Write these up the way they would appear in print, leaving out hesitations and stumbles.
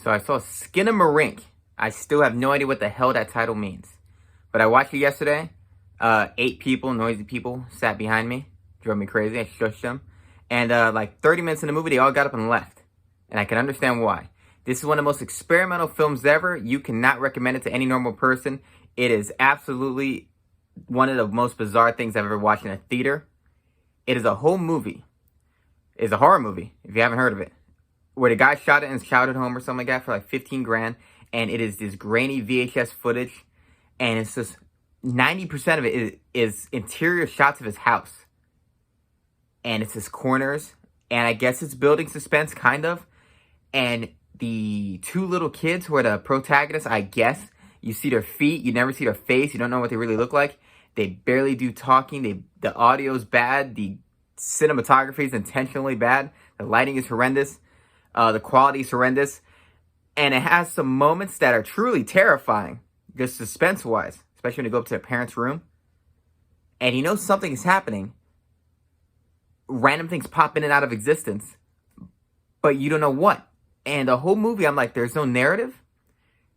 So I saw Skinnamarink. I still have no idea what the hell that title means. But I watched it yesterday. 8 people, noisy people, sat behind me. Drove me crazy. I shushed them. And like 30 minutes in the movie, they all got up and left. And I can understand why. This is one of the most experimental films ever. You cannot recommend it to any normal person. It is absolutely one of the most bizarre things I've ever watched in a theater. It is a whole movie. It's a horror movie, if you haven't heard of it, where the guy shot it in his childhood home or something like that for like 15 grand. And it is this grainy VHS footage. And it's just 90% of it is interior shots of his house. And it's his corners. And I guess it's building suspense, kind of. And the 2 little kids who are the protagonists, I guess, you see their feet, you never see their face, you don't know what they really look like. They barely do talking, the audio's bad, the cinematography is intentionally bad, the lighting is horrendous, the quality is horrendous, and it has some moments that are truly terrifying, just suspense-wise, especially when you go up to a parent's room, and you know something is happening. Random things pop in and out of existence, but you don't know what. And the whole movie, I'm like, there's no narrative,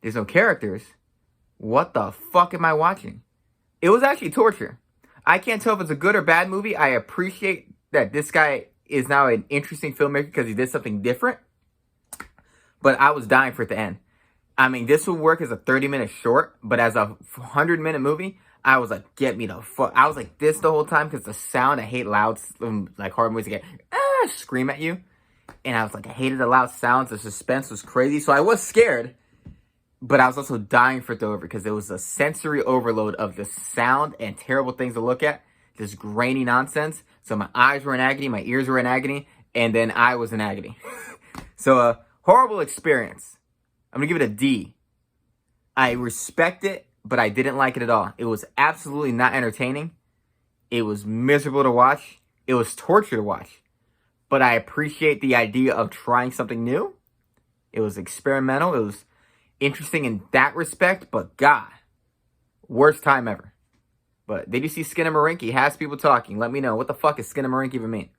there's no characters. What the fuck am I watching? It was actually torture. I can't tell if it's a good or bad movie. I appreciate that this guy is now an interesting filmmaker because he did something different. But I was dying for it to end. I mean, this would work as a 30-minute short, but as a 100-minute movie, I was like, get me the fuck. I was like this the whole time because the sound, I hate loud, like horror movies that get, scream at you. And I was like, I hated the loud sounds. The suspense was crazy. So I was scared. But I was also dying for it to over because it was a sensory overload of the sound and terrible things to look at. This grainy nonsense. So my eyes were in agony, my ears were in agony, and then I was in agony. So a horrible experience. I'm going to give it a D. I respect it, but I didn't like it at all. It was absolutely not entertaining. It was miserable to watch. It was torture to watch. But I appreciate the idea of trying something new. It was experimental. It was interesting in that respect, but God, worst time ever. But did you see Skinamarink? He has people talking. Let me know. What the fuck is Skinamaring even mean?